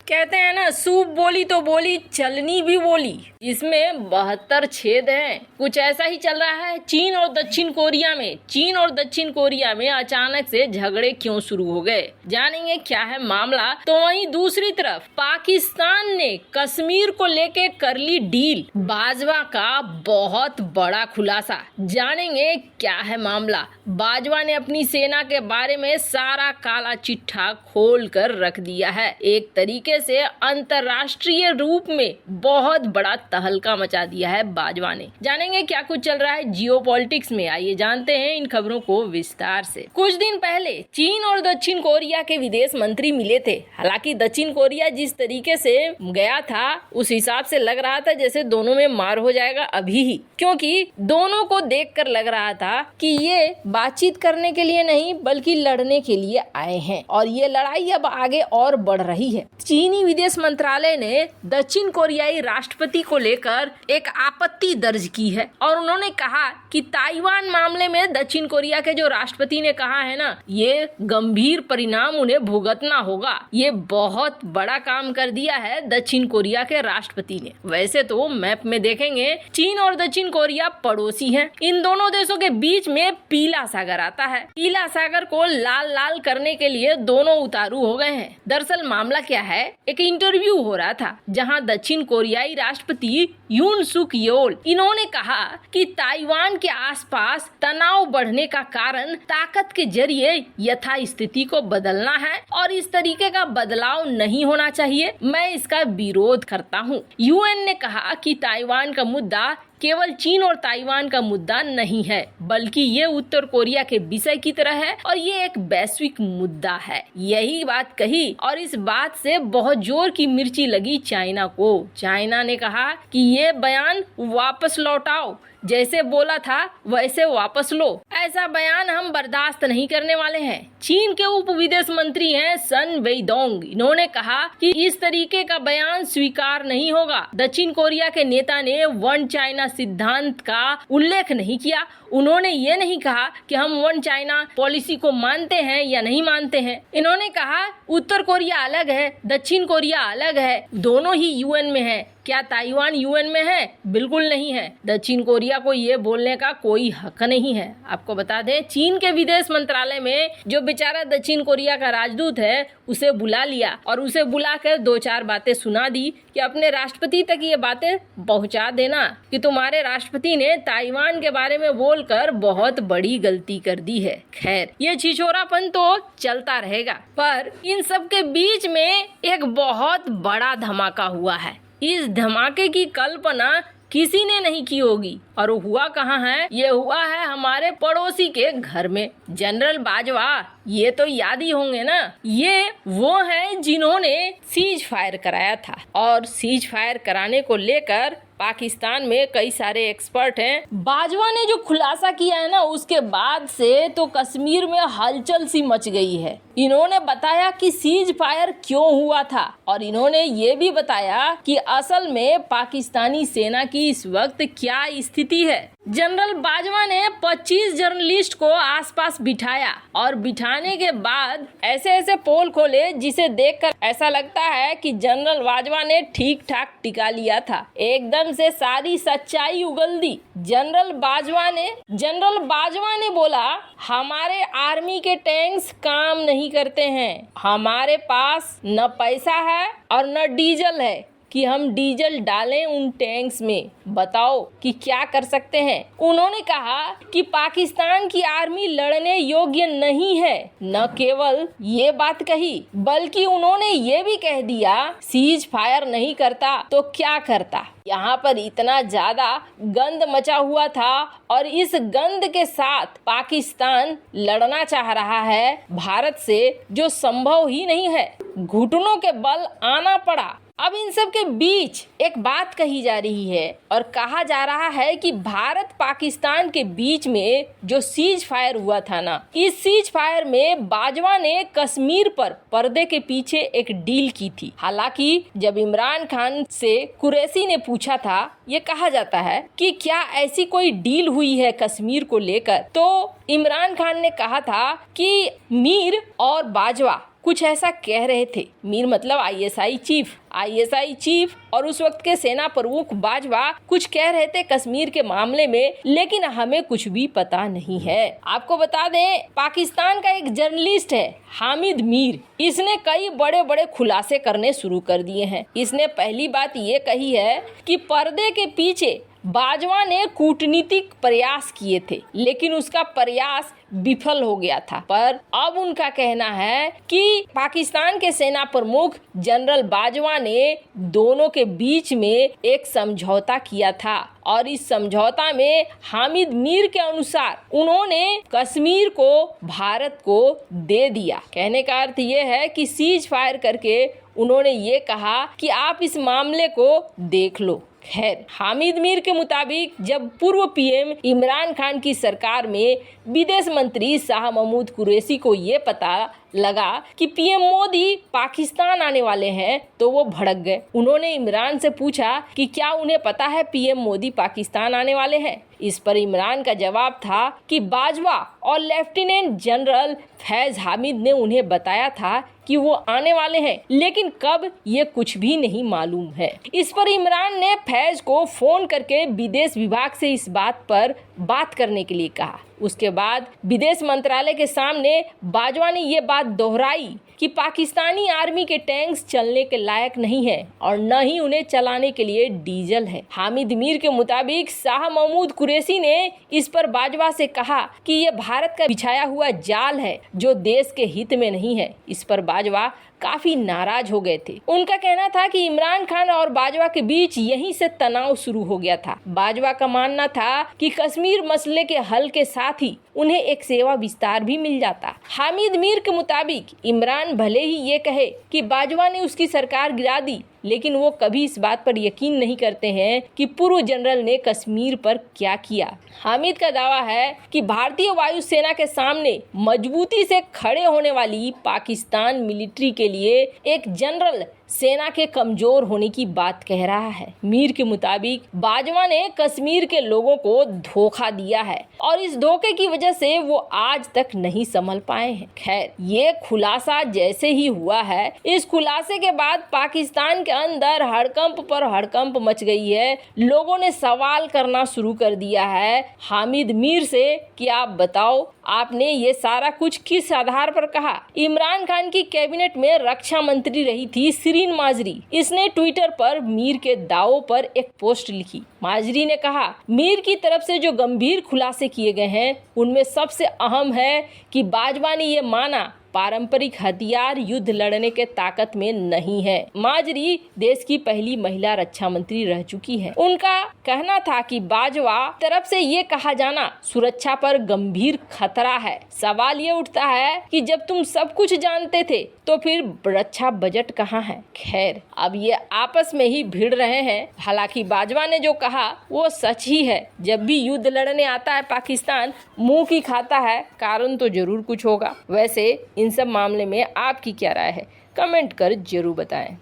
कहते हैं ना, सूप बोली तो बोली, चलनी भी बोली। इसमें 72 छेद हैं। कुछ ऐसा ही चल रहा है चीन और दक्षिण कोरिया में अचानक से झगड़े क्यों शुरू हो गए, जानेंगे क्या है मामला। तो वहीं दूसरी तरफ पाकिस्तान ने कश्मीर को लेके कर ली डील। बाजवा का बहुत बड़ा खुलासा, जानेंगे क्या है मामला। बाजवा ने अपनी सेना के बारे में सारा काला चिट्ठा खोल कर रख दिया है। एक तरीके से अंतरराष्ट्रीय रूप में बहुत बड़ा तहलका मचा दिया है बाजवा ने। जानेंगे क्या कुछ चल रहा है जियोपॉलिटिक्स में, आइए जानते हैं इन खबरों को विस्तार से। कुछ दिन पहले चीन और दक्षिण कोरिया के विदेश मंत्री मिले थे। हालांकि दक्षिण कोरिया जिस तरीके से गया था उस हिसाब से लग रहा था जैसे दोनों में मार हो जाएगा अभी ही, क्योंकि दोनों को देखकर लग रहा था कि ये बातचीत करने के लिए नहीं बल्कि लड़ने के लिए आए हैं और ये लड़ाई अब आगे और बढ़ रही है। चीनी विदेश मंत्रालय ने दक्षिण कोरियाई राष्ट्रपति को लेकर एक आपत्ति दर्ज की है और उन्होंने कहा कि ताइवान मामले में दक्षिण कोरिया के जो राष्ट्रपति ने कहा है ना, ये गंभीर परिणाम उन्हें भुगतना होगा। ये बहुत बड़ा काम कर दिया है दक्षिण कोरिया के राष्ट्रपति ने। वैसे तो मैप में देखेंगे चीन और दक्षिण कोरिया पड़ोसी हैं। इन दोनों देशों के बीच में पीला सागर आता है। पीला सागर को लाल लाल करने के लिए दोनों उतारू हो गए हैं। दरअसल मामला क्या है, एक इंटरव्यू हो रहा था जहां दक्षिण कोरियाई राष्ट्रपति यून सुक योल इन्होंने कहा कि ताइवान के आसपास तनाव बढ़ने का कारण ताकत के जरिए यथास्थिति को बदलना है और इस तरीके का बदलाव नहीं होना चाहिए। मैं इसका विरोध करता हूँ। यूएन ने कहा कि ताइवान का मुद्दा केवल चीन और ताइवान का मुद्दा नहीं है, बल्कि ये उत्तर कोरिया के विषय की तरह है और ये एक वैश्विक मुद्दा है। यही बात कही और इस बात से बहुत जोर की मिर्ची लगी चाइना को। चाइना ने कहा कि ये बयान वापस लौटाओ, जैसे बोला था वैसे वापस लो। ऐसा बयान हम बर्दाश्त नहीं करने वाले हैं। चीन के उप विदेश मंत्री हैं सन वेइडोंग, इन्होंने कहा कि इस तरीके का बयान स्वीकार नहीं होगा। दक्षिण कोरिया के नेता ने वन चाइना सिद्धांत का उल्लेख नहीं किया। उन्होंने ये नहीं कहा कि हम वन चाइना पॉलिसी को मानते हैं या नहीं मानते हैं। इन्होंने कहा उत्तर कोरिया अलग है, दक्षिण कोरिया अलग है, दोनों ही यूएन में है। क्या ताइवान यूएन में है? बिल्कुल नहीं है। दक्षिण कोरिया को ये बोलने का कोई हक नहीं है। आपको बता दें, चीन के विदेश मंत्रालय में जो बेचारा दक्षिण कोरिया का राजदूत है उसे बुला लिया और उसे बुलाकर 2-4 बातें सुना दी कि अपने राष्ट्रपति तक ये बातें पहुंचा देना कि तुम्हारे राष्ट्रपति ने ताइवान के बारे में बोलकर बहुत बड़ी गलती कर दी है। खैर, ये छिछोरापन तो चलता रहेगा, पर इन सब के बीच में एक बहुत बड़ा धमाका हुआ है। इस धमाके की कल्पना किसी ने नहीं की होगी और हुआ कहाँ है? ये हुआ है हमारे पड़ोसी के घर में। जनरल बाजवा, ये तो याद ही होंगे ना, ये वो हैं जिन्होंने सीज फायर कराया था और सीज फायर कराने को लेकर पाकिस्तान में कई सारे एक्सपर्ट हैं। बाजवा ने जो खुलासा किया है ना, उसके बाद से तो कश्मीर में हलचल सी मच गई है। इन्होंने बताया कि सीज फायर क्यों हुआ था और इन्होंने ये भी बताया कि असल में पाकिस्तानी सेना की इस वक्त क्या स्थिति है। जनरल बाजवा ने 25 जर्नलिस्ट को आसपास बिठाया और बिठाने के बाद ऐसे ऐसे पोल खोले जिसे देखकर ऐसा लगता है कि जनरल बाजवा ने ठीक ठाक टिका लिया था। एकदम से सारी सच्चाई उगल दी। जनरल बाजवा ने बोला, हमारे आर्मी के टैंक्स काम नहीं करते हैं, हमारे पास न पैसा है और न डीजल है कि हम डीजल डालें उन टैंक्स में। बताओ कि क्या कर सकते हैं। उन्होंने कहा कि पाकिस्तान की आर्मी लड़ने योग्य नहीं है। न केवल ये बात कही बल्कि उन्होंने ये भी कह दिया, सीज फायर नहीं करता तो क्या करता। यहाँ पर इतना ज्यादा गंद मचा हुआ था और इस गंद के साथ पाकिस्तान लड़ना चाह रहा है भारत से, जो संभव ही नहीं है। घुटनों के बल आना पड़ा। अब इन सब के बीच एक बात कही जा रही है और कहा जा रहा है कि भारत पाकिस्तान के बीच में जो सीज फायर हुआ था ना, इस सीज फायर में बाजवा ने कश्मीर पर पर्दे के पीछे एक डील की थी। हालांकि जब इमरान खान से कुरैशी ने पूछा था, ये कहा जाता है कि क्या ऐसी कोई डील हुई है कश्मीर को लेकर, तो इमरान खान ने कहा था कि मीर और बाजवा कुछ ऐसा कह रहे थे। मीर मतलब आईएसआई चीफ और उस वक्त के सेना प्रमुख बाजवा कुछ कह रहे थे कश्मीर के मामले में, लेकिन हमें कुछ भी पता नहीं है। आपको बता दें, पाकिस्तान का एक जर्नलिस्ट है हामिद मीर, इसने कई बड़े बड़े खुलासे करने शुरू कर दिए हैं। इसने पहली बात ये कही है कि पर्दे के पीछे बाजवा ने कूटनीतिक प्रयास किए थे, लेकिन उसका प्रयास विफल हो गया था। पर अब उनका कहना है कि पाकिस्तान के सेना प्रमुख जनरल बाजवा ने दोनों के बीच में एक समझौता किया था और इस समझौता में हामिद मीर के अनुसार उन्होंने कश्मीर को भारत को दे दिया। कहने का अर्थ ये है कि सीज फायर करके उन्होंने ये कहा कि आप इस मामले को देख लो। खैर, हामिद मीर के मुताबिक जब पूर्व पीएम इमरान खान की सरकार में विदेश मंत्री शाह महमूद कुरैशी को ये पता लगा कि पीएम मोदी पाकिस्तान आने वाले हैं तो वो भड़क गए। उन्होंने इमरान से पूछा कि क्या उन्हें पता है पीएम मोदी पाकिस्तान आने वाले हैं। इस पर इमरान का जवाब था कि बाजवा और लेफ्टिनेंट जनरल फैज हामिद ने उन्हें बताया था कि वो आने वाले हैं, लेकिन कब ये कुछ भी नहीं मालूम है। इस पर इमरान ने फैज को फोन करके विदेश विभाग से इस बात पर बात करने के लिए कहा। उसके बाद विदेश मंत्रालय के सामने बाजवा ने ये बात दोहराई कि पाकिस्तानी आर्मी के टैंक्स चलने के लायक नहीं है और न ही उन्हें चलाने के लिए डीजल है। हामिद मीर के मुताबिक शाह महमूद कुरैशी ने इस पर बाजवा से कहा कि ये भारत का बिछाया हुआ जाल है जो देश के हित में नहीं है। इस पर बाजवा काफी नाराज हो गए थे। उनका कहना था कि इमरान खान और बाजवा के बीच यहीं से तनाव शुरू हो गया था। बाजवा का मानना था कि कश्मीर मसले के हल के साथ ही उन्हें एक सेवा विस्तार भी मिल जाता। हामिद मीर के मुताबिक इमरान भले ही ये कहे कि बाजवा ने उसकी सरकार गिरा दी, लेकिन वो कभी इस बात पर यकीन नहीं करते हैं कि पूर्व जनरल ने कश्मीर पर क्या किया। हामिद का दावा है कि भारतीय वायुसेना के सामने मजबूती से खड़े होने वाली पाकिस्तान मिलिट्री के लिए एक जनरल सेना के कमजोर होने की बात कह रहा है। मीर के मुताबिक बाजवा ने कश्मीर के लोगों को धोखा दिया है और इस धोखे की वजह से वो आज तक नहीं संभल पाए हैं। खैर, ये खुलासा जैसे ही हुआ है, इस खुलासे के बाद पाकिस्तान के अंदर हड़कंप पर हड़कंप मच गई है। लोगों ने सवाल करना शुरू कर दिया है हामिद मीर से कि आप बताओ, आपने ये सारा कुछ किस आधार पर कहा। इमरान खान की कैबिनेट में रक्षा मंत्री रही थी शिरीन माजरी। इसने ट्विटर पर मीर के दावों पर एक पोस्ट लिखी। माजरी ने कहा, मीर की तरफ से जो गंभीर खुलासे किए गए हैं उनमें सबसे अहम है कि बाजवा ने ये माना पारंपरिक हथियार युद्ध लड़ने के ताकत में नहीं है। माजरी देश की पहली महिला रक्षा मंत्री रह चुकी है। उनका कहना था कि बाजवा तरफ से ये कहा जाना सुरक्षा पर गंभीर खतरा है। सवाल ये उठता है कि जब तुम सब कुछ जानते थे तो फिर रक्षा बजट कहाँ है। खैर, अब ये आपस में ही भिड़ रहे हैं। हालांकि बाजवा ने जो कहा वो सच ही है। जब भी युद्ध लड़ने आता है पाकिस्तान मुंह की खाता है, कारण तो जरूर कुछ होगा। वैसे इन सब मामले में आपकी क्या राय है, कमेंट कर जरूर बताएं।